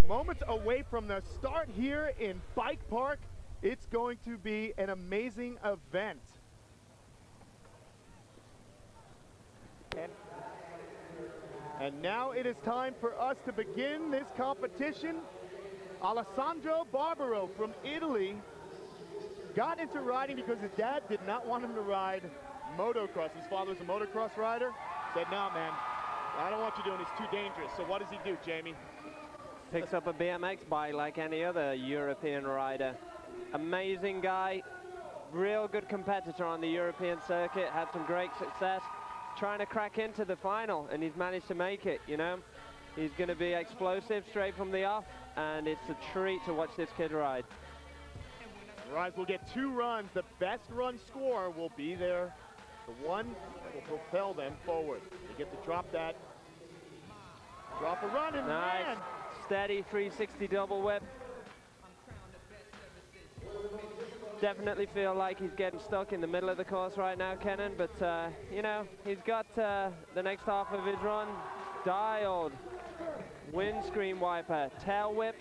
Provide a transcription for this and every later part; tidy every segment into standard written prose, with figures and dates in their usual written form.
Moments away from the start here in Bike Park. It's going to be an amazing event. And now it is time for us to begin this competition. Alessandro Barbaro from Italy got into riding because his dad did not want him to ride motocross. His father was a motocross rider. Said, no, man, I don't want you doing it. It's too dangerous. So what does he do, Jamie? Picks up a BMX bike like any other European rider. Amazing guy, real good competitor on the European circuit, had some great success trying to crack into the final, and he's managed to make it, you know. He's going to be explosive straight from the off, and it's a treat to watch this kid ride. The riders will get 2 runs. The best run score will be there. The one that will propel them forward. They get to drop a run, and nice. man. Steady 360 double whip. Definitely feel like he's getting stuck in the middle of the course right now, Kenan, but you know, he's got the next half of his run dialed. Windscreen wiper, tail whip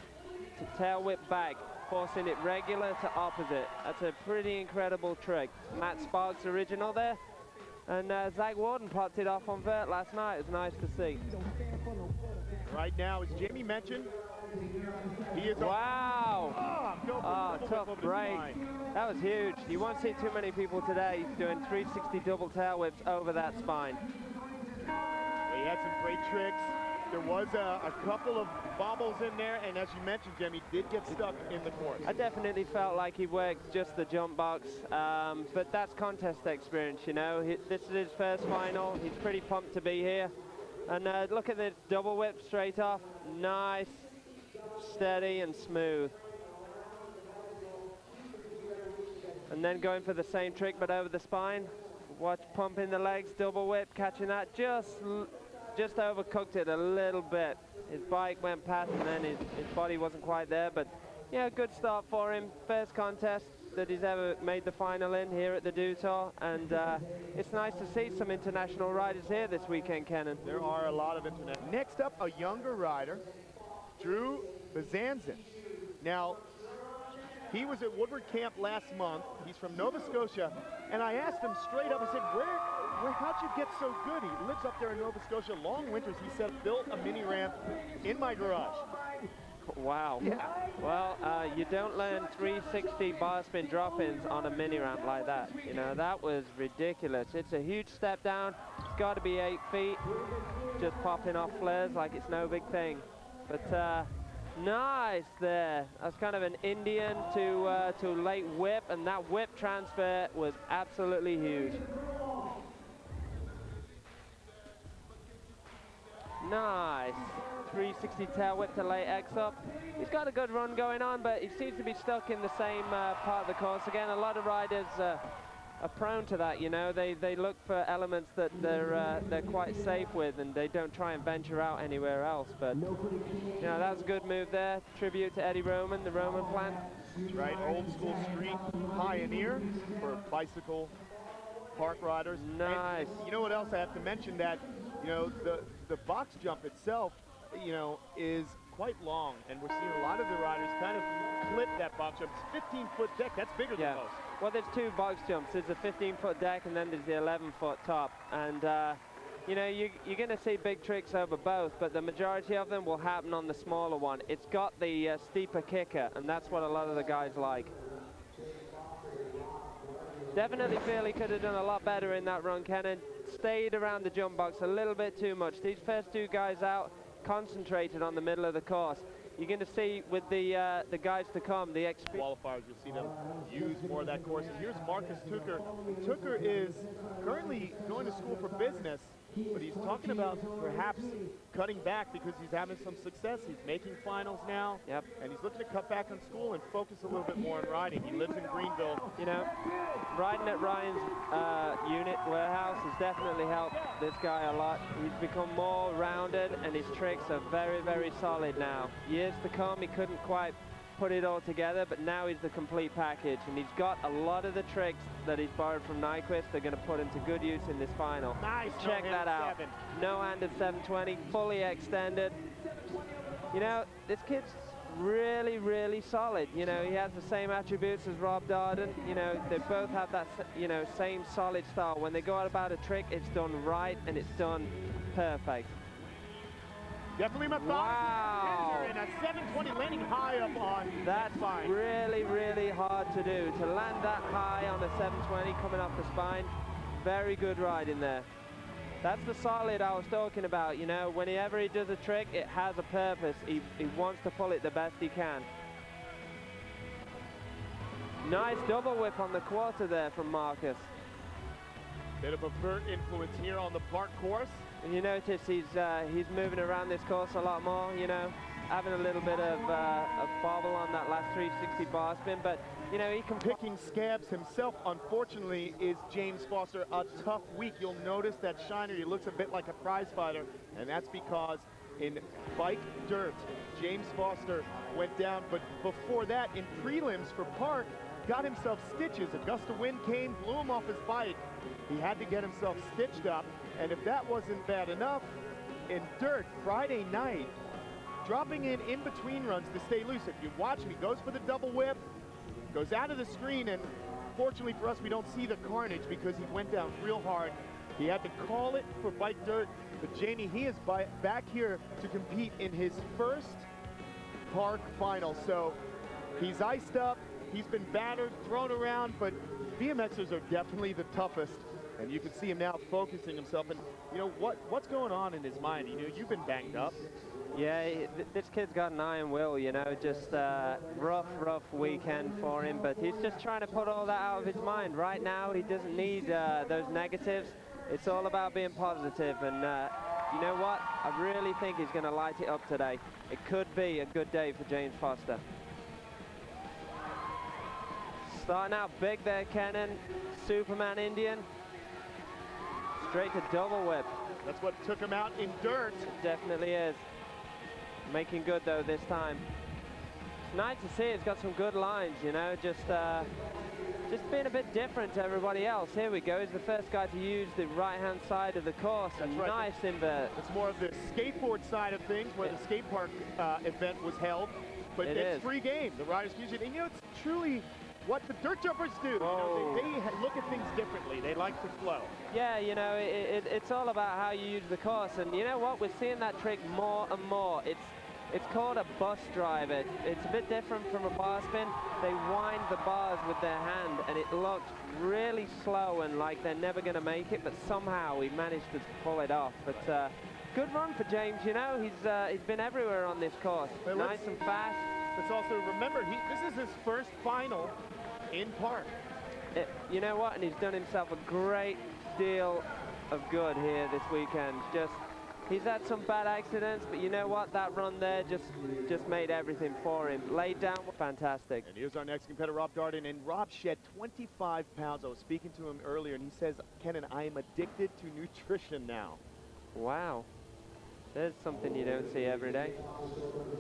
to tail whip back, forcing it regular to opposite. That's a pretty incredible trick. Matt Sparks' original there, and Zach Warden popped it off on vert last night. It was nice to see. Right now, as Jamie mentioned, he is wow! Tough break. That was huge. You won't see too many people today doing 360 double tail whips over that spine. He had some great tricks. There was a couple of bobbles in there, and as you mentioned, Jamie, did get stuck in the course. I definitely felt like he worked just the jump box, but that's contest experience, you know. This is his first final. He's pretty pumped to be here. And look at the double whip straight off. Nice, steady and smooth. And then going for the same trick but over the spine. Watch pumping the legs, double whip, catching that. Just overcooked it a little bit. His bike went past and then his body wasn't quite there. But yeah, good start for him. First contest that he's ever made the final in here at the Dutour, and it's nice to see some international riders here this weekend, Kenan. There are a lot of international. Next up, a younger rider, Drew Bazanzin. Now, he was at Woodward Camp last month. He's from Nova Scotia, and I asked him straight up, I said, how'd you get so good? He lives up there in Nova Scotia, long winters. He said, built a mini ramp in my garage. Wow. Yeah. Well, you don't learn 360 bar spin drop-ins on a mini ramp like that. You know, that was ridiculous. It's a huge step down. It's got to be 8 feet. Just popping off flares like it's no big thing. But nice there. That's kind of an Indian to late whip, and that whip transfer was absolutely huge. Nice. 360 tail whip to late X up. He's got a good run going on, but he seems to be stuck in the same part of the course. Again, a lot of riders are prone to that, you know. They look for elements that they're quite safe with, and they don't try and venture out anywhere else. But you know, that was a good move there. Tribute to Eddie Roman, the Roman plant. That's right, old school street pioneer for bicycle park riders. Nice. And you know what else I have to mention? That you know the box jump itself, you know, is quite long, and we're seeing a lot of the riders kind of clip that box jump. It's 15-foot deck. That's bigger than most. Well, there's 2 box jumps. There's a 15-foot deck, and then there's the 11-foot top. And you know, you're going to see big tricks over both, but the majority of them will happen on the smaller one. It's got the steeper kicker, and that's what a lot of the guys like. Definitely feel he could have done a lot better in that run, Kenan. Stayed around the jump box a little bit too much. These first 2 guys out concentrated on the middle of the course. You're going to see with the guys to come, the qualifiers, you'll see them use more of that course. And here's Marcus Tucker. Tucker is currently going to school for business, but he's talking about perhaps cutting back because he's having some success. He's making finals now, and he's looking to cut back on school and focus a little bit more on riding. He lives in Greenville. You know, riding at Ryan's unit warehouse has definitely helped this guy a lot. He's become more rounded, and his tricks are very, very solid now. Years to come, he couldn't quite put it all together, but now he's the complete package, and he's got a lot of the tricks that he's borrowed from Nyquist. They're going to put into good use in this final. Nice. Check that out. No hand at 720, fully extended. You know, this kid's really, really solid. You know, he has the same attributes as Rob Darden. You know, they both have that, you know, same solid style. When they go out about a trick, it's done right and it's done perfect. Definitely methodical. Wow. And a 720 landing high up on that That's spine. really, really hard to do. To land that high on a 720 coming off the spine, very good ride in there. That's the solid I was talking about, you know. Whenever he does a trick, it has a purpose. He wants to pull it the best he can. Nice double whip on the quarter there from Marcus. Bit of a vert influence here on the park course. And you notice he's moving around this course a lot more, you know, having a little bit of bobble on that last 360 bar spin, but you know, he can picking scabs himself. Unfortunately, is James Foster a tough week. You'll notice that Shiner, he looks a bit like a prize fighter, and that's because in bike dirt, James Foster went down, but before that, in prelims for Park, got himself stitches. A gust of wind came, blew him off his bike. He had to get himself stitched up, and if that wasn't bad enough, in dirt, Friday night, dropping in between runs to stay loose. If you watch him, he goes for the double whip, goes out of the screen, and fortunately for us, we don't see the carnage because he went down real hard. He had to call it for bike dirt, but Jamie, he is back here to compete in his first Park final. So he's iced up, he's been battered, thrown around, but BMXers are definitely the toughest. And you can see him now focusing himself. And you know what's going on in his mind? You know, you've been banged up. Yeah, this kid's got an iron will, you know, just rough weekend for him, but he's just trying to put all that out of his mind. Right now, he doesn't need those negatives. It's all about being positive, and you know what? I really think he's going to light it up today. It could be a good day for James Foster. Starting out big there, Kenan. Superman Indian. Straight to double whip. That's what took him out in dirt. It definitely is. Making good though this time. It's nice to see. It's got some good lines, you know, just being a bit different to everybody else. Here we go. He's the first guy to use the right-hand side of the course. That's right. Nice invert. It's more of the skateboard side of things, where the skate park event was held. But it's free game. The riders use it. And you know, it's truly what the dirt jumpers do. You know, they look at things differently. They like to flow. Yeah, you know, it's all about how you use the course. And you know what? We're seeing that trick more and more. It's called a bus drive. It's a bit different from a bar spin. They wind the bars with their hand, and it looks really slow and like they're never going to make it, but somehow he managed to pull it off. But good run for James, you know. He's been everywhere on this course. But nice and fast. Let's also remember, this is his first final in Park. You know what? And he's done himself a great deal of good here this weekend. He's had some bad accidents, but you know what? That run there just made everything for him. Laid down, fantastic. And here's our next competitor, Rob Darden. And Rob shed 25 pounds. I was speaking to him earlier, and he says, Kenan, I am addicted to nutrition now. Wow. There's something you don't see every day.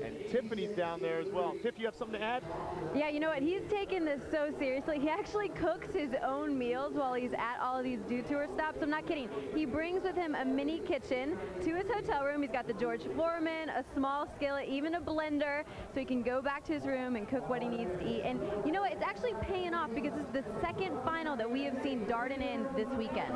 And Tiffany's down there as well. Tiff, you have something to add? Yeah, you know what? He's taken this so seriously. He actually cooks his own meals while he's at all of these Dew Tour stops. I'm not kidding. He brings with him a mini kitchen to his hotel room. He's got the George Foreman, a small skillet, even a blender, so he can go back to his room and cook what he needs to eat. And you know what? It's actually paying off because this is the second final that we have seen Darden in this weekend.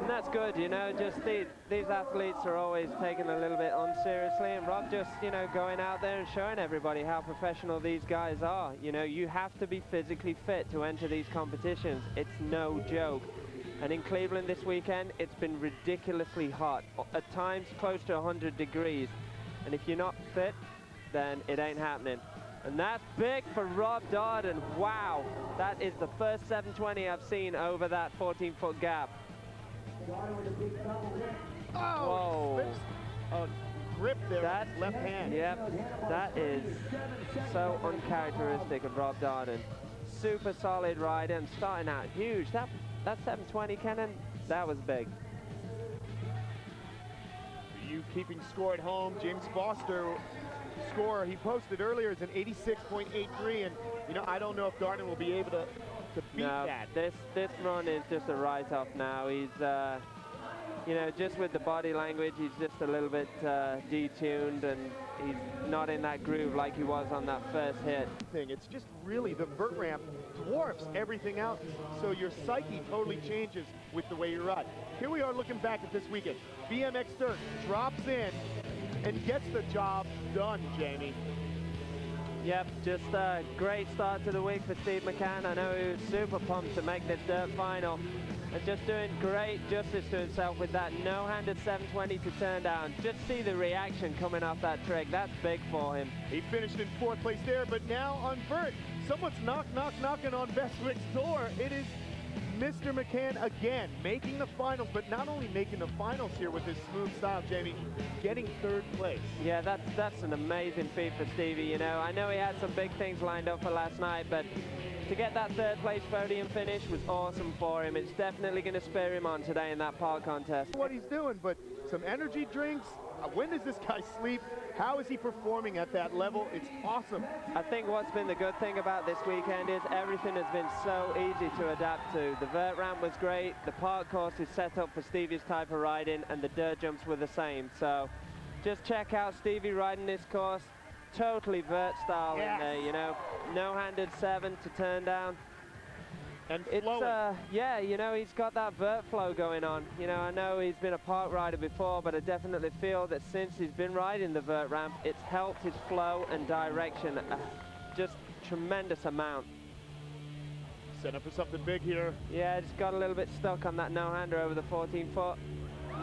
And that's good, you know, just these athletes are always taken a little bit unseriously, and Rob just, you know, going out there and showing everybody how professional these guys are. You know, you have to be physically fit to enter these competitions. It's no joke. And in Cleveland this weekend, it's been ridiculously hot, at times close to 100 degrees. And if you're not fit, then it ain't happening. And that's big for Rob Darden. Wow, that is the first 720 I've seen over that 14-foot gap. Oh, a grip there with his left hand. Yep, that is so uncharacteristic of Rob Darden. Super solid ride and starting out huge. That 720, Kenan, that was big. You keeping score at home, James Foster score he posted earlier is an 86.83, and you know, I don't know if Darden will be able to beat that. This run is just a write-off now. you know, just with the body language, he's just a little bit detuned, and he's not in that groove like he was on that first hit. It's just really the vert ramp dwarfs everything else, so your psyche totally changes with the way you ride. Here we are looking back at this weekend. BMX Dirt drops in and gets the job done, Jamie. Yep, just a great start to the week for Steve McCann. I know he was super pumped to make this dirt final. And just doing great justice to himself with that no-handed 720 to turn down. Just see the reaction coming off that trick. That's big for him. He finished in 4th place there, but now on vert, someone's knocking on Bestwick's door. It is Mr. McCann again, making the finals, but not only making the finals here with his smooth style, Jamie, getting 3rd place. Yeah, that's an amazing feat for Stevie, you know. I know he had some big things lined up for last night, but to get that 3rd place podium finish was awesome for him. It's definitely going to spur him on today in that park contest. What he's doing, but some energy drinks. When does this guy sleep? How is he performing at that level? It's awesome. I think what's been the good thing about this weekend is everything has been so easy to adapt to. The vert ramp was great, the park course is set up for Stevie's type of riding, and the dirt jumps were the same. So just check out Stevie riding this course. Totally vert style in there, you know. No-handed 7 to turn down. And it's yeah, you know, he's got that vert flow going on. You know, I know he's been a park rider before, but I definitely feel that since he's been riding the vert ramp, it's helped his flow and direction just tremendous amount. Set up for something big here. Yeah, just got a little bit stuck on that no-hander over the 14-foot.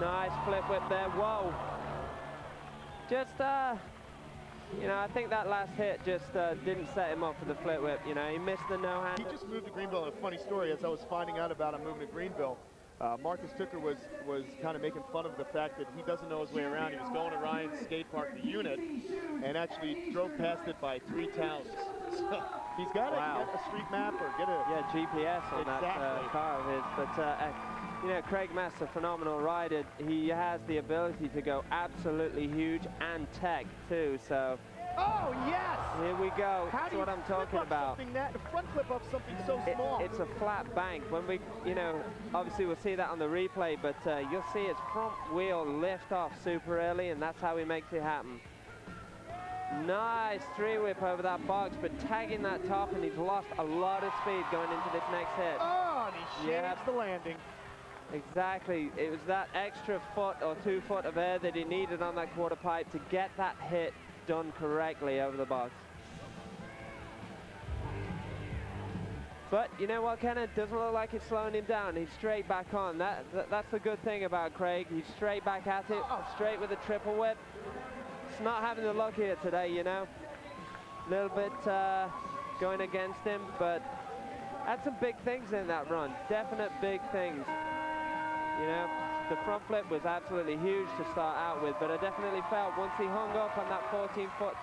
Nice flip whip there. Whoa. Just you know, I think that last hit just didn't set him up for the flip whip. You know, he missed the no-hand. He just moved to Greenville. And a funny story, as I was finding out about him moving to Greenville, Marcus Tucker was kind of making fun of the fact that he doesn't know his way around. He was going to Ryan's skate park, the unit, and actually drove past it by 3 towns. So he's got to get a street map or get a GPS on that car of his. But you know, Craig Mass, a phenomenal rider. He has the ability to go absolutely huge and tech too. So. Oh yes! Here we go. That's what I'm talking about. Front flip off something so small. It's a flat bank. When we, you know, obviously we'll see that on the replay, but you'll see his front wheel lift off super early, and that's how he makes it happen. Nice 3-whip over that box, but tagging that top, and he's lost a lot of speed going into this next hit. Oh, and he shades the landing. Exactly. It was that extra foot or 2 foot of air that he needed on that quarter pipe to get that hit done correctly over the box. But you know what, Ken? It doesn't look like it's slowing him down. He's straight back on. That's the good thing about Craig. He's straight back at it, straight with a triple whip. It's not having the luck here today, you know. A little bit going against him, but had some big things in that run. Definite big things. You know, the front flip was absolutely huge to start out with, but I definitely felt once he hung up on that 14-foot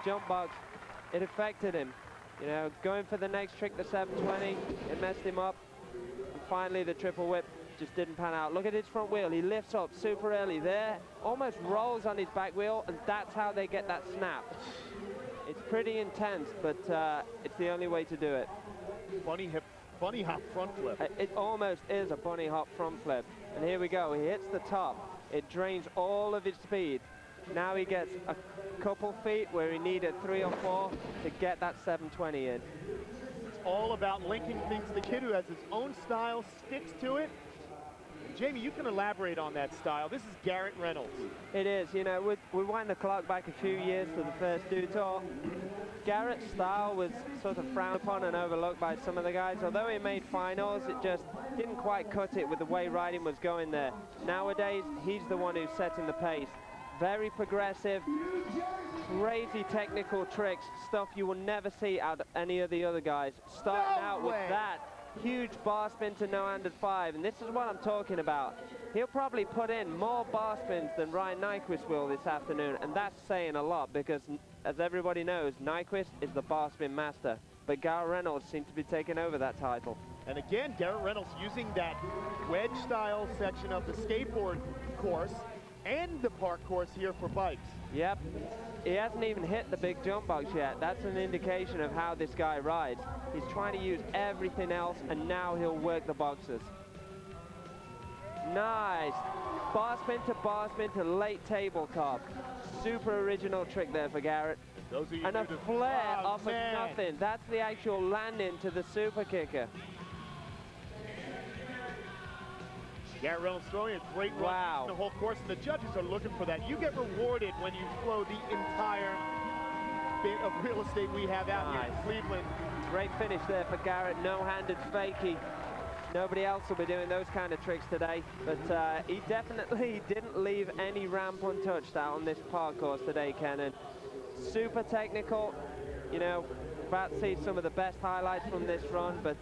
jump box, it affected him. You know, going for the next trick, the 720, it messed him up. And finally, the triple whip just didn't pan out. Look at his front wheel. He lifts up super early there, almost rolls on his back wheel, and that's how they get that snap. It's pretty intense, but it's the only way to do it. Bunny hop front flip. It almost is a bunny hop front flip. And here we go. He hits the top. It drains all of his speed. Now he gets a couple feet where he needed 3 or 4 to get that 720 in. It's all about linking things. The kid who has his own style sticks to it. Jamie, you can elaborate on that style. This is Garrett Reynolds. It is. You know, we wind the clock back a few years to the first Do Tour. Garrett's style was sort of frowned upon and overlooked by some of the guys. Although he made finals, it just didn't quite cut it with the way riding was going there. Nowadays, he's the one who's setting the pace. Very progressive, crazy technical tricks, stuff you will never see out of any of the other guys. Starting out with that huge bar spin to no-handed 5, and this is what I'm talking about. He'll probably put in more bar spins than Ryan Nyquist will this afternoon, and that's saying a lot because, as everybody knows, Nyquist is the bar spin master, but Garrett Reynolds seems to be taking over that title. And again, Garrett Reynolds using that wedge-style section of the skateboard course and the park course here for bikes. Yep. He hasn't even hit the big jump box yet. That's an indication of how this guy rides. He's trying to use everything else, and now he'll work the boxes. Nice. Bar spin to late tabletop. Super original trick there for Garrett. Those of you And a who do- flare Oh, off man. of nothing. That's the actual landing to the super kicker. Garrett Reynolds throwing a great run Wow. the whole course, and the judges are looking for that. You get rewarded when you flow the entire bit of real estate we have out here in Nice. Cleveland. Great finish there for Garrett. No-handed fakie. Nobody else will be doing those kind of tricks today, but he definitely didn't leave any ramp untouched out on this park course today, Kenan. Super technical, you know, about to see some of the best highlights from this run, but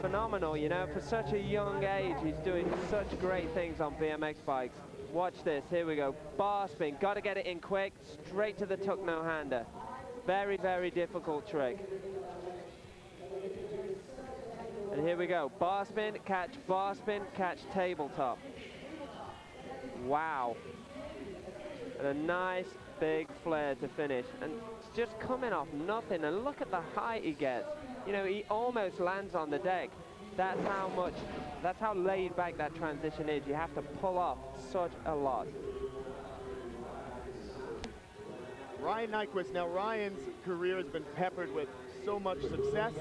phenomenal, you know, for such a young age, he's doing such great things on BMX bikes. Watch this, here we go, bar spin, got to get it in quick, straight to the tuck no-hander. Very, very difficult trick. And here we go, bar spin, catch tabletop. Wow. And a nice big flare to finish. And it's just coming off nothing, and look at the height he gets. You know, he almost lands on the deck. That's how laid back that transition is. You have to pull off such a lot. Ryan Nyquist. Now, Ryan's career has been peppered with so much success.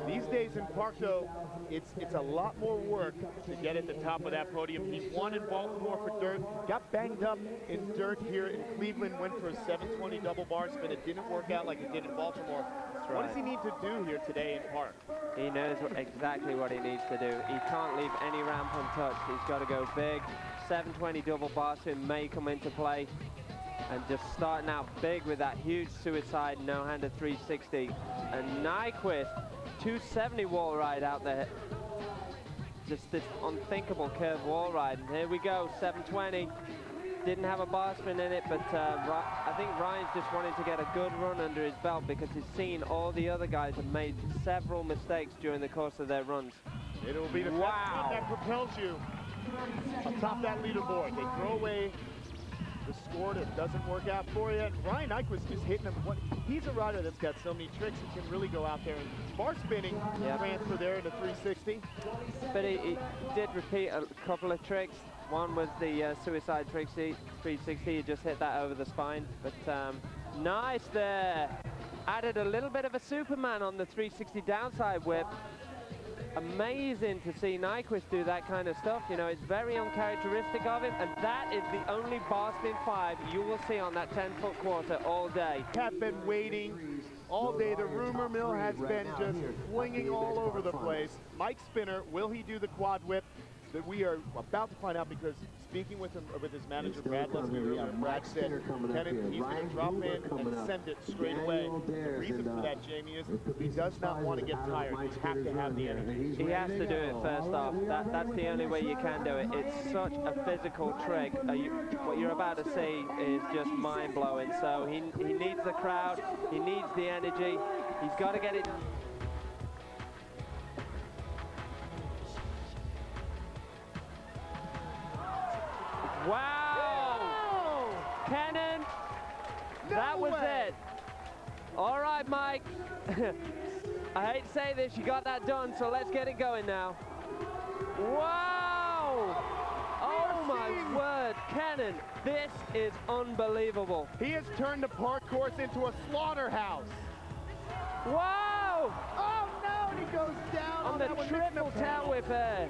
These days in park, though, it's a lot more work to get at the top of that podium. He won in Baltimore for dirt, got banged up in dirt here in Cleveland, went for a 720 double bar spin. It didn't work out like it did in Baltimore. What does he need to do here today in park? He knows exactly what he needs to do. He can't leave any ramp untouched. He's got to go big. 720 double bar spin may come into play. And just starting out big with that huge suicide no-handed 360. And Nyquist, 270 wall ride out there. Just this unthinkable curve wall ride. And here we go, 720. Didn't have a bar spin in it, but I think Ryan's just wanting to get a good run under his belt because he's seen all the other guys have made several mistakes during the course of their runs. It will be the Wow. best run that propels you atop that leaderboard. They throw away the score that doesn't work out for you. And Ryan Nyquist just hitting him. He's a rider that's got so many tricks. He can really go out there and bar spinning, transfer there into 360. But he did repeat a couple of tricks. One was the suicide 360. He just hit that over the spine. But nice there. Added a little bit of a Superman on the 360 downside whip. Amazing to see Nyquist do that kind of stuff. You know, it's very uncharacteristic of him, and that is the only bar spin 5 you will see on that 10-foot quarter all day. Have been waiting all day. The rumor mill has been just flinging all over the place. Mike Spinner, will he do the quad whip? That we are about to find out, because speaking with him, with his manager Brad Leslie earlier, Brad said, Kenan, he's going to drop in and send it straight away. The reason for that, Jamie, is he does not want to get tired. You have to have the energy. He has to do it first off. That's the only way you can do it. It's such a physical trick. What you're about to see is just mind-blowing. So he needs the crowd. He needs the energy. He's got to get it. Wow! Whoa! Kenan, No that was way. it. All right, Mike. I hate to say this, you got that done, so let's get it going now. Wow! Oh my word, Kenan, this is unbelievable. He has turned the park course into a slaughterhouse. Wow! Oh no, and he goes down On the that one, triple tail whip there.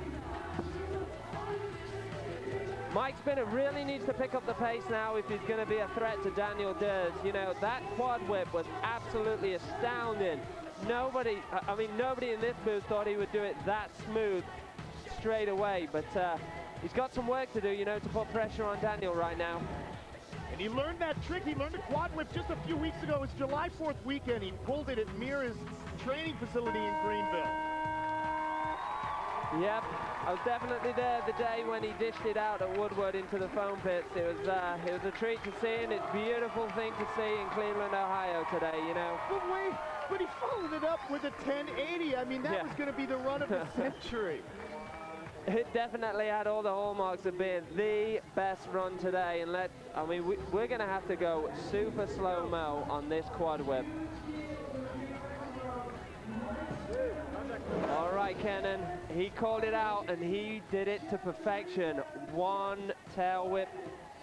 Mike Spinner really needs to pick up the pace now if he's going to be a threat to Daniel Ders. You know, that quad whip was absolutely astounding. Nobody in this booth thought he would do it that smooth straight away, but he's got some work to do, you know, to put pressure on Daniel right now. And he learned that trick. He learned a quad whip just a few weeks ago. It was July 4th weekend. He pulled it at Mira's training facility in Greenville. Yep, I was definitely there the day when he dished it out at Woodward into the foam pits. It was a treat to see, and it's a beautiful thing to see in Cleveland, Ohio today, you know. But wait, but he followed it up with a 1080. I mean, that was going to be the run of the century. It definitely had all the hallmarks of being the best run today, and we're going to have to go super slow-mo on this quad whip. All right, Kenan, he called it out and he did it to perfection. One tail whip,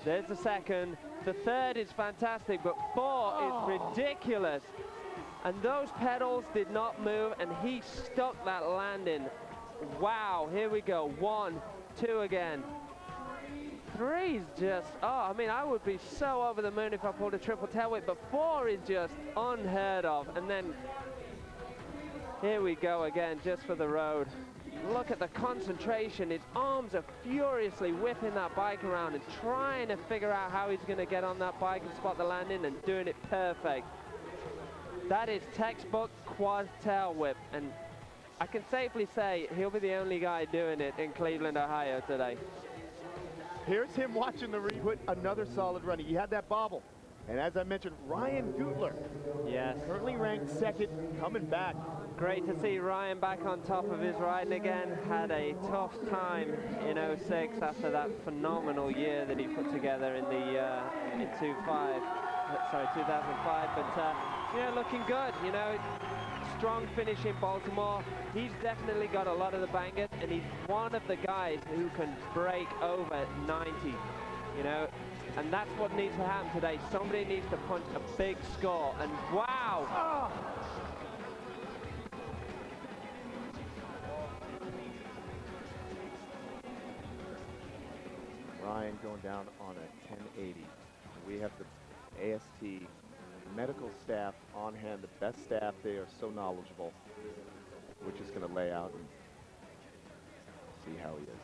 there's the second. The third is fantastic, but four is ridiculous. And those pedals did not move and he stuck that landing. Wow, here we go, 1, 2 again. 3's just, I mean, I would be so over the moon if I pulled a triple tail whip, but 4 is just unheard of. And then here we go again, just for the road. Look at the concentration. His arms are furiously whipping that bike around and trying to figure out how he's going to get on that bike and spot the landing, and doing it perfect. That is textbook quad tail whip, and I can safely say he'll be the only guy doing it in Cleveland, Ohio today. Here's him watching the put another solid run. He had that bobble. And as I mentioned, Ryan Gutler. Yes. Currently ranked second, coming back. Great to see Ryan back on top of his riding again. Had a tough time in 06 after that phenomenal year that he put together in the in 2005. But you know, looking good. You know, strong finish in Baltimore. He's definitely got a lot of the bangers, and he's one of the guys who can break over 90. You know. And that's what needs to happen today. Somebody needs to punch a big score. And wow! Ryan going down on a 1080. We have the AST medical staff on hand, the best staff. They are so knowledgeable. We're just going to lay out and see how he is.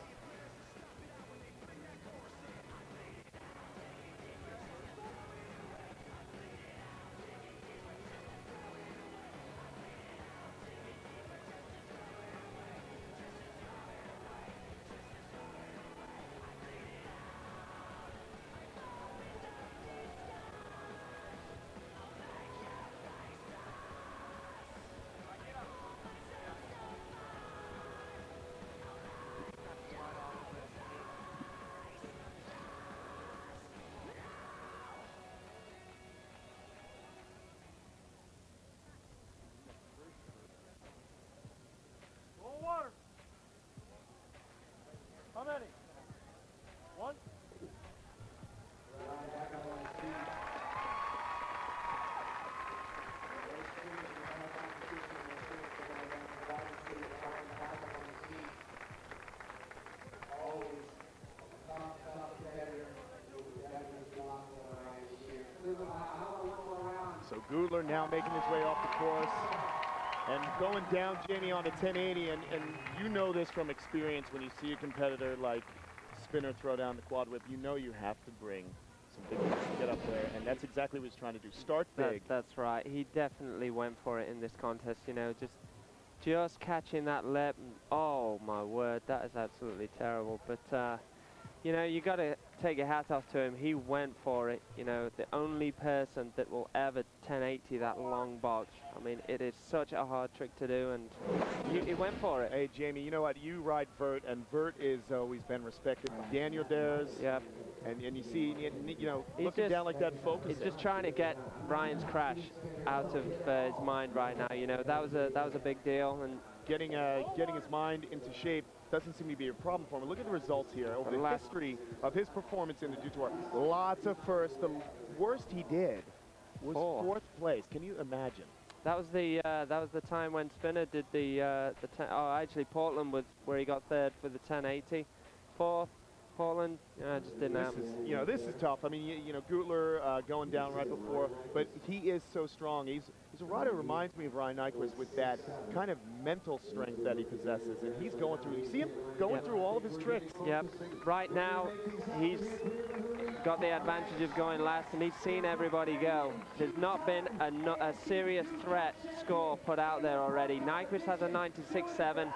How many? One? So Gutler now making his way off the course and going down, Jamie, on a 1080. And you know this from experience when you see a competitor like Spinner throw down the quad whip. You know you have to bring some big ones to get up there, and that's exactly what he's trying to do. Start big. That's right. He definitely went for it in this contest. You know, just catching that lip. Oh my word, that is absolutely terrible. But you know, you got to take your hat off to him. He went for it. You know, the only person that will ever 1080 that long box. I mean, it is such a hard trick to do, and he went for it. Hey, Jamie, you know what? You ride Vert, and Vert is always been respected. Daniel dares. Yep. And you see, you know, He's looking just, down like that, focus. He's just trying to get Ryan's crash out of his mind right now. You know, that was a big deal, and getting his mind into shape doesn't seem to be a problem for him. Look at the results here over the history of his performance in the Dutour. Lots of firsts. The worst he did was fourth place. Can you imagine? That was the time when Spinner did actually Portland was where he got third for the 1080. Fourth, Portland, just didn't happen. You know, this is tough. I mean, you know, Gutler going down right before, but he is so strong. He's a rider who reminds me of Ryan Nyquist with that kind of mental strength that he possesses, and he's going through. You see him going through all of his tricks. Yep. Right now, he's got the advantage of going last, and he's seen everybody go. There's not been a serious threat score put out there already. Nyquist has a 96.7.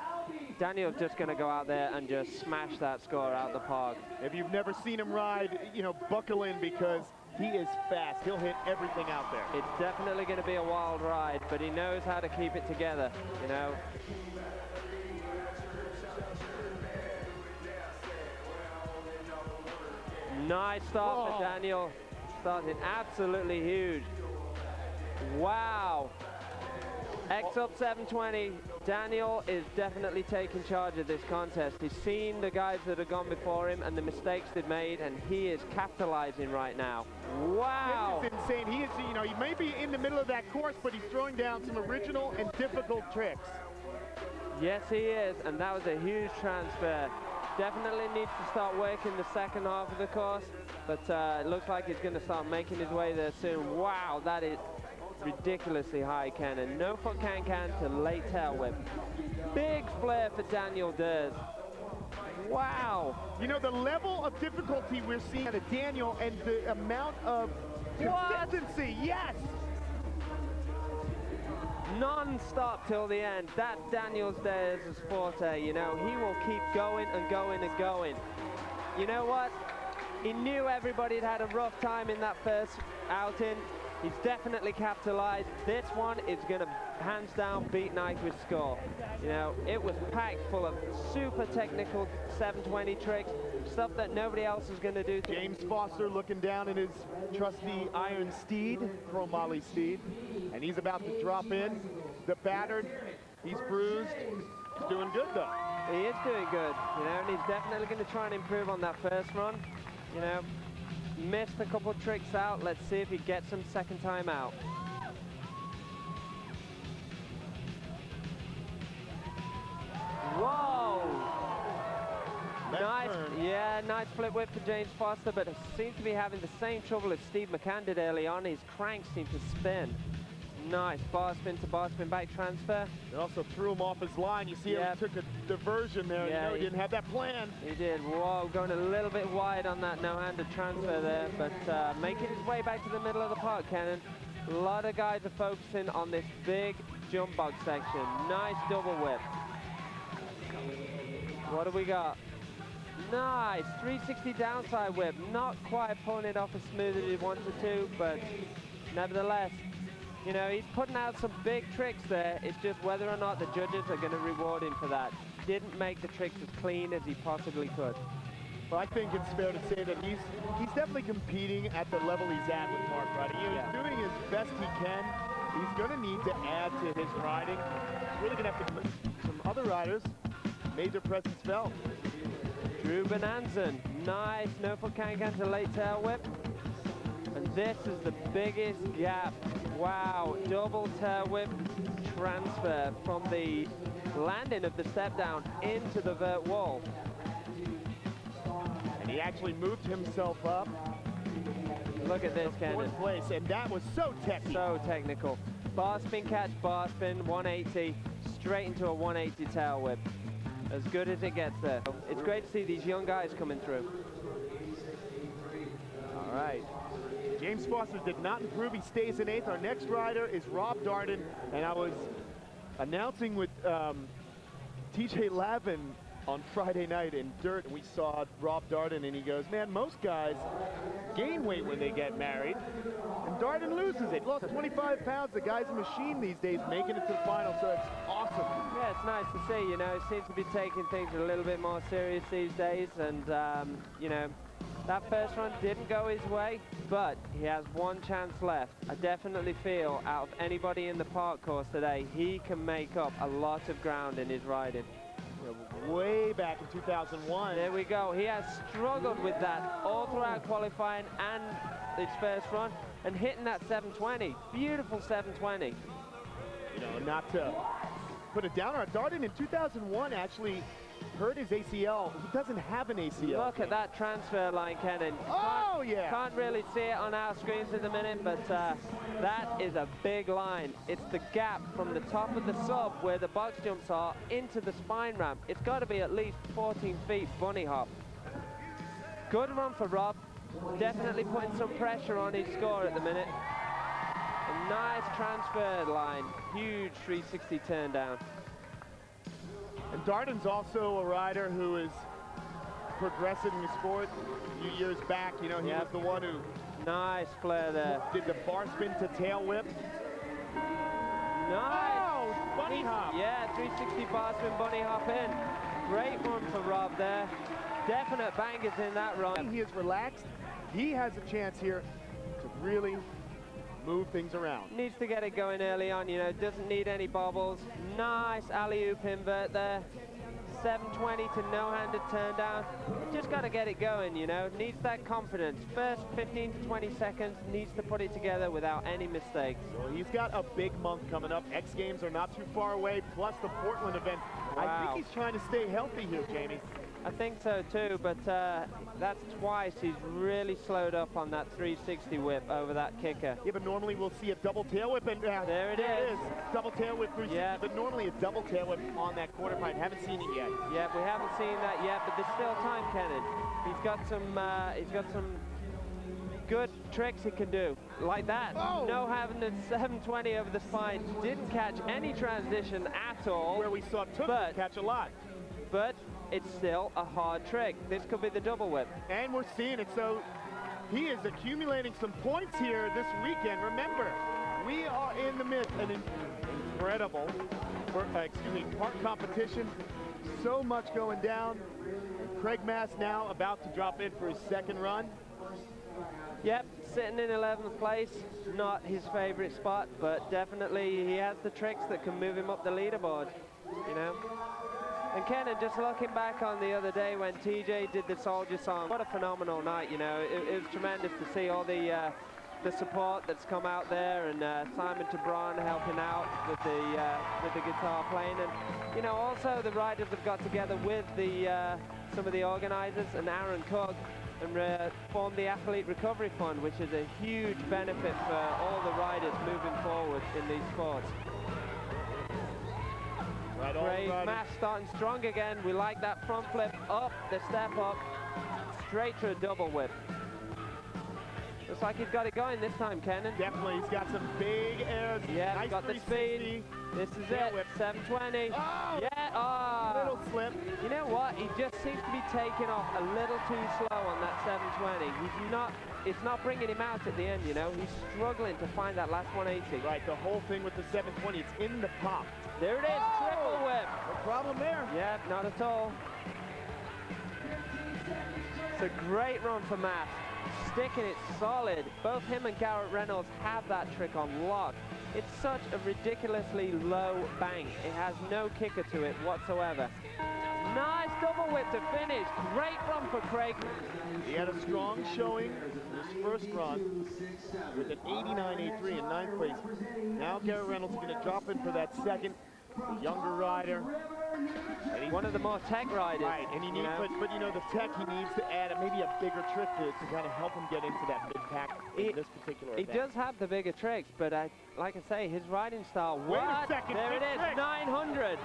Daniel's just going to go out there and just smash that score out the park. If you've never seen him ride, you know, buckle in, because he is fast. He'll hit everything out there. It's definitely going to be a wild ride, but he knows how to keep it together, you know. Nice start for Daniel. Starting absolutely huge. Wow. X up 720. Daniel is definitely taking charge of this contest. He's seen the guys that have gone before him and the mistakes they've made, and he is capitalizing right now. Wow! This is insane. He is, you know, he may be in the middle of that course, but he's throwing down some original and difficult tricks. Yes, he is, and that was a huge transfer. Definitely needs to start working the second half of the course, but it looks like he's going to start making his way there soon. Wow, that is ridiculously high cannon. No foot can to late tail whip. Big flare for Daniel Durs. Wow. You know, the level of difficulty we're seeing out of Daniel and the amount of consistency, yes! Non-stop till the end. That's Daniel Durs' forte, you know. He will keep going and going and going. You know what? He knew everybody had a rough time in that first outing. He's definitely capitalized. This one is going to, hands down, beat Nyquist's score. You know, it was packed full of super technical 720 tricks, stuff that nobody else is going to do. James Foster looking down in his trusty iron steed, chromoly steed, and he's about to drop in. The battered, he's bruised. He's doing good, though. He is doing good, you know, and he's definitely going to try and improve on that first run. You know, missed a couple of tricks out. Let's see if he gets them second time out. Whoa! Nice, yeah, nice flip whip for James Foster, but seems to be having the same trouble as Steve McCann did early on. His cranks seem to spin. Nice bar spin to bar spin back transfer. It also threw him off his line. You see how he took a diversion there. Yeah, you know, he didn't have that plan. He did. Whoa, going a little bit wide on that no-handed transfer there, but making his way back to the middle of the park, Cannon. A lot of guys are focusing on this big jump box section. Nice double whip. What do we got? Nice 360 downside whip. Not quite pulling it off as smooth as he wanted to, but nevertheless, you know, he's putting out some big tricks there. It's just whether or not the judges are going to reward him for that. Didn't make the tricks as clean as he possibly could. Well, I think it's fair to say that he's definitely competing at the level he's at with Mark riding. He's doing as best he can. He's going to need to add to his riding. He's really going to have to put some other riders made their presence felt. Drew Bonanzan, nice no foot can to late tail whip. And this is the biggest gap. Wow, double tail whip transfer from the landing of the step down into the vert wall. And he actually moved himself up. Look at this, Cannon. Fourth place, and that was so technical. So technical. Bar spin catch, bar spin, 180, straight into a 180 tail whip. As good as it gets there. It's great to see these young guys coming through. All right. James Foster did not improve. He stays in 8th. Our next rider is Rob Darden, and I was announcing with TJ Lavin on Friday night in Dirt, and we saw Rob Darden, and he goes, man, most guys gain weight when they get married, and Darden loses it. Lost 25 pounds. The guy's a machine these days, making it to the final, so it's awesome. Yeah, it's nice to see, you know, he seems to be taking things a little bit more serious these days, and, you know, that first run didn't go his way, but he has one chance left. I definitely feel out of anybody in the park course today, he can make up a lot of ground in his riding. Way back in 2001. There we go. He has struggled with that all throughout qualifying and his first run, and hitting that 720. Beautiful 720. You know, not to put it down on Darden in 2001 actually hurt his ACL. He doesn't have an ACL. Look at that transfer line, Kenan. Oh, yeah. Can't really see it on our screens at the minute, but that is a big line. It's the gap from the top of the sub where the box jumps are into the spine ramp. It's got to be at least 14 feet bunny hop. Good run for Rob. Definitely putting some pressure on his score at the minute. A nice transfer line. Huge 360 turn down. And Darden's also a rider who is progressive in the sport. A few years back, you know, he was the one who nice flare there. Did the bar spin to tail whip. Nice. Oh, bunny hop. Yeah, 360 bar spin bunny hop in. Great run for Rob there. Definite bangers in that run. He is relaxed. He has a chance here to really move things around. Needs to get it going early on, you know, doesn't need any bobbles. Nice alley-oop invert there. 720 to no-handed turn down. Just got to get it going, you know. Needs that confidence. First 15 to 20 seconds, needs to put it together without any mistakes. Well, he's got a big month coming up. X Games are not too far away, plus the Portland event. Wow. I think he's trying to stay healthy here, Jamie. I think so too, but that's twice he's really slowed up on that 360 whip over that kicker. Yeah, but normally we'll see a double tail whip, and there it is. Double tail whip 360, yeah. But normally a double tail whip on that quarter pipe. Haven't seen it yet. Yeah, we haven't seen that yet, but there's still time, Kenan. He's got some good tricks he can do, like that. Oh. No having the 720 over the spine. Didn't catch any transition at all. Where we saw Took catch a lot. But it's still a hard trick. This could be the double whip. And we're seeing it, so he is accumulating some points here this weekend. Remember, we are in the midst of an incredible park competition. So much going down. Craig Mass now about to drop in for his second run. Yep, sitting in 11th place. Not his favorite spot, but definitely he has the tricks that can move him up the leaderboard, you know. And Kenan, just looking back on the other day when TJ did the Soldier song, what a phenomenal night, you know. It was tremendous to see all the support that's come out there, and Simon Tabron helping out with the guitar playing, and you know, also the riders have got together with the some of the organizers and Aaron Cook and formed the Athlete Recovery Fund, which is a huge benefit for all the riders moving forward in these sports. Great Mass starting strong again. We like that front flip up, the step up, straight to a double whip. Looks like he's got it going this time, Kenan. Definitely, he's got some big airs. Yeah, nice got the speed. This is it, whip. 720. Oh! Yeah, oh! Little slip. You know what? He just seems to be taking off a little too slow on that 720. It's not bringing him out at the end, you know. He's struggling to find that last 180. Right, the whole thing with the 720, it's in the pop. There it is, triple whip. No problem there. Yeah, not at all. It's a great run for Matt. Sticking it solid. Both him and Garrett Reynolds have that trick on lock. It's such a ridiculously low bank. It has no kicker to it whatsoever. Nice double whip to finish. Great run for Craig. He had a strong showing in his first run with an 89.83 in 9th place. Now Garrett Reynolds is going to drop in for that second. The younger rider. One of the more tech riders. Right, and he needs, but you know, the tech, he needs to add maybe a bigger trick to kind of help him get into that mid-pack in this particular event. He does have the bigger tricks, but like I say, his riding style. Wait a second, there it is, trick. 900.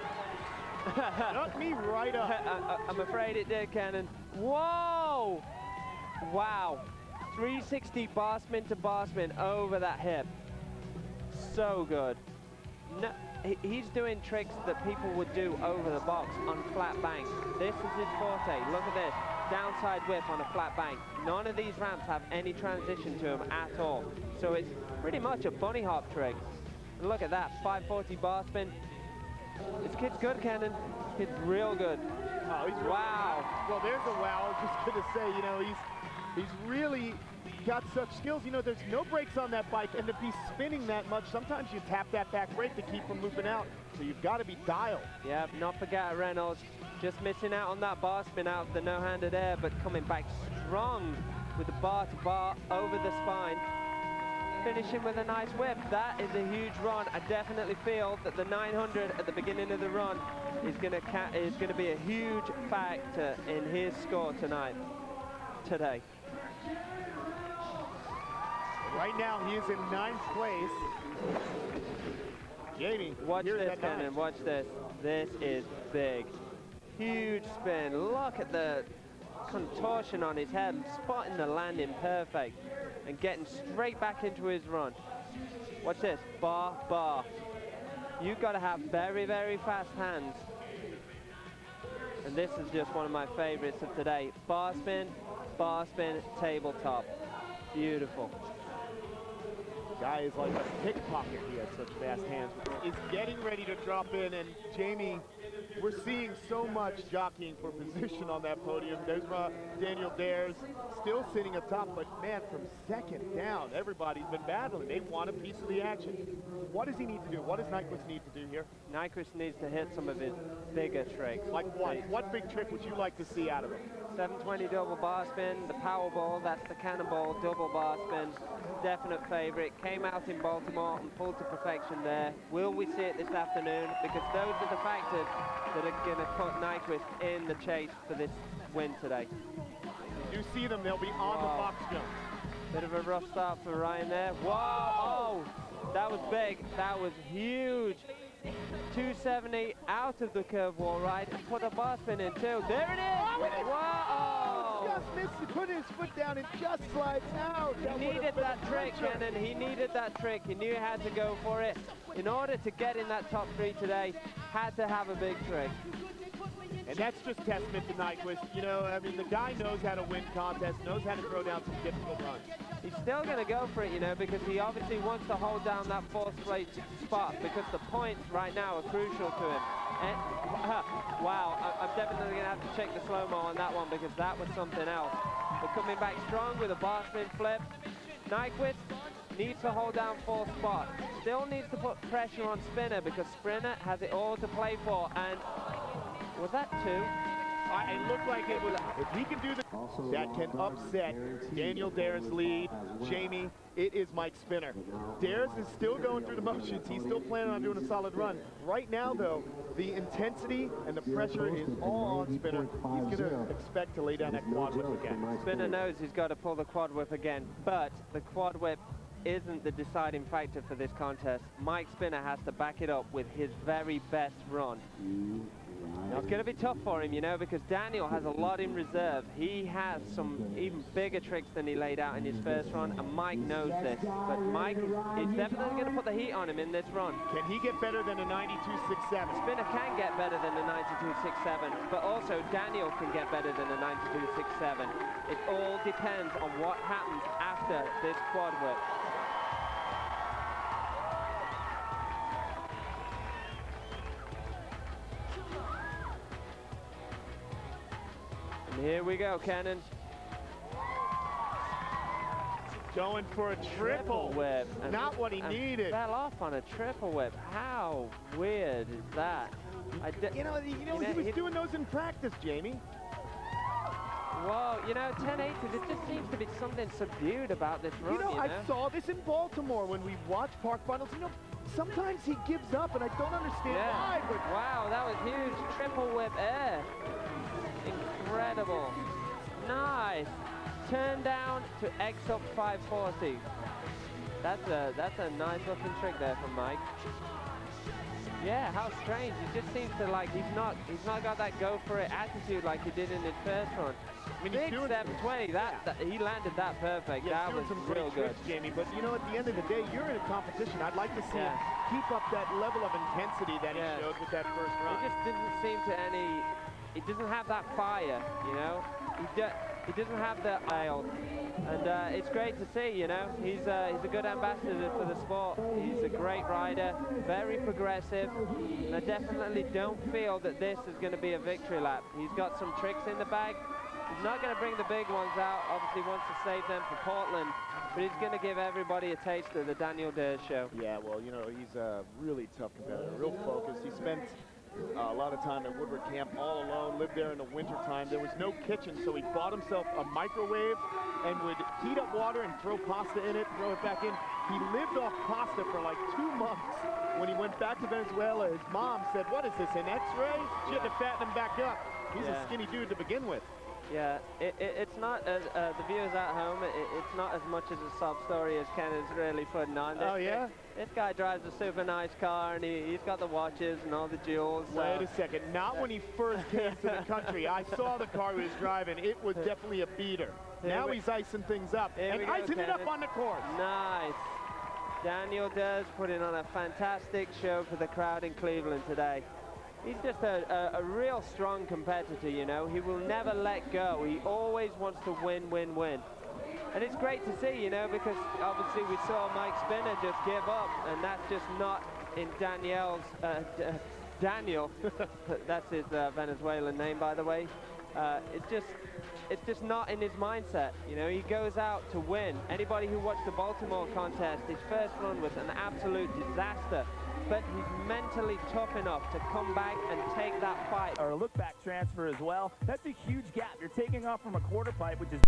Knocked me right up. I'm afraid it did, Kenan. Whoa! Wow. 360 bar spin to bar spin over that hip. So good. No, he's doing tricks that people would do over the box on flat bank. This is his forte. Look at this. Downside whip on a flat bank. None of these ramps have any transition to them at all. So it's pretty much a bunny hop trick. And look at that, 540 bar spin. This kid's good, Kenan. Kid's real good. Oh, he's really wow. Good. Well, there's a wow. I was just going to say, you know, he's really got such skills. You know, there's no brakes on that bike, and to be spinning that much, sometimes you tap that back brake to keep from looping out. So you've got to be dialed. Yeah, not forget Reynolds. Just missing out on that bar spin out of the no-handed air, but coming back strong with the bar-to-bar over the spine. Finishing with a nice whip. That is a huge run. I definitely feel that the 900 at the beginning of the run is going to be a huge factor in his score today. Right now, he is in 9th place. Jamie, watch this, Kenan. Watch this. This is big. Huge spin. Look at the contortion on his head, spotting the landing perfect and getting straight back into his run. Watch this, bar, bar. You've got to have very, very fast hands. And this is just one of my favorites of today. Bar spin, tabletop. Beautiful. Guy is like a pickpocket. He has such fast hands. Is getting ready to drop in, and Jamie, we're seeing so much jockeying for position on that podium. There's Daniel Dares still sitting atop, but man, from second down, everybody's been battling. They want a piece of the action. What does he need to do? What does Nyquist need to do here? Nyquist needs to hit some of his bigger tricks. Like what? What big trick would you like to see out of him? 720 double bar spin, the Powerball, that's the cannonball double bar spin. Definite favorite. Came out in Baltimore and pulled to perfection there. Will we see it this afternoon? Because those are the factors that are going to put Nyquist in the chase for this win today. You see them, they'll be on the box jump. Bit of a rough start for Ryan there. Whoa! Oh, that was big. That was huge. 270 out of the curve wall right, and put a bar spin in too. There it is! Whoa! Just missed it, put his foot down and just slides out. He needed that trick, Kenan. He needed that trick. He knew he had to go for it. In order to get in that top three today, had to have a big trick. And that's just testament to Nyquist. You know, I mean, the guy knows how to win contests, knows how to throw down some difficult runs. He's still going to go for it, you know, because he obviously wants to hold down that fourth place spot, because the points right now are crucial to him. And, wow, I'm definitely going to have to check the slow-mo on that one, because that was something else. But coming back strong with a bar spin flip. Nyquist needs to hold down fourth spot. Still needs to put pressure on Spinner, because Spinner has it all to play for. And was that two? It looked like it was. If he can do that can upset Daniel Dares' lead. Jamie, it is Mike Spinner. Dares is still going through the motions. He's still planning on doing a solid run. Right now, though, the intensity and the pressure is all on Spinner. He's going to expect to lay down that quad whip again. Spinner knows he's got to pull the quad whip again, but the quad whip isn't the deciding factor for this contest. Mike Spinner has to back it up with his very best run. Now, it's going to be tough for him, you know, because Daniel has a lot in reserve. He has some even bigger tricks than he laid out in his first run, and Mike knows this. But Mike is definitely going to put the heat on him in this run. Can he get better than a 92.67? Spinner can get better than a 92.67, but also Daniel can get better than a 92.67. It all depends on what happens after this quad whip. Here we go, Kenan. Going for a triple whip. Not what he needed. Fell off on a triple whip. How weird is that? You know, he was doing those in practice, Jamie. Whoa, you know, 1080s, it just seems to be something subdued about this run, I saw this in Baltimore when we watched Park Finals. You know, sometimes he gives up, and I don't understand why. But wow, that was huge. Triple whip air. Incredible. Nice. Turn down to X up 540. That's a nice looking trick there from Mike. Yeah, how strange. It just seems to like he's not got that go for it attitude like he did in his first run. I mean, big 720. That he landed that perfect. Yeah, that was some real great good, tricks, Jamie. But you know, at the end of the day, you're in a competition. I'd like to see him keep up that level of intensity that he showed with that first run. It just didn't seem to any. It doesn't have that fire, you know. He doesn't have that aisle, and it's great to see. You know, he's a good ambassador for the sport. He's a great rider, very progressive, and I definitely don't feel that this is going to be a victory lap. He's got some tricks in the bag. He's not going to bring the big ones out. Obviously, wants to save them for Portland, but he's going to give everybody a taste of the Daniel Dares show. Yeah, well, you know, he's a really tough competitor, real focused. He spent a lot of time at Woodward Camp all alone, lived there in the winter time. There was no kitchen, so he bought himself a microwave and would heat up water and throw pasta in it, throw it back in. He lived off pasta for like 2 months. When he went back to Venezuela, his mom said, "What is this, an X-ray?" She had to fatten him back up. He's a skinny dude to begin with. Yeah, it's not as, the viewers at home, it's not as much as a sob story as Ken is really putting on. Oh, yeah? This guy drives a super nice car, and he's got the watches and all the jewels. Wait a second. Not when he first came to the country. I saw the car he was driving. It was definitely a beater. Now he's icing things up. And icing it up on the course. Nice. Daniel Dares putting on a fantastic show for the crowd in Cleveland today. He's just a real strong competitor, you know. He will never let go. He always wants to win, win, win. And it's great to see, you know, because obviously we saw Mike Spinner just give up, and that's just not in Daniel, that's his Venezuelan name, by the way. It's just not in his mindset. You know, he goes out to win. Anybody who watched the Baltimore contest, his first run was an absolute disaster. But he's mentally tough enough to come back and take that fight. Or a look back transfer as well. That's a huge gap. You're taking off from a quarter pipe, which is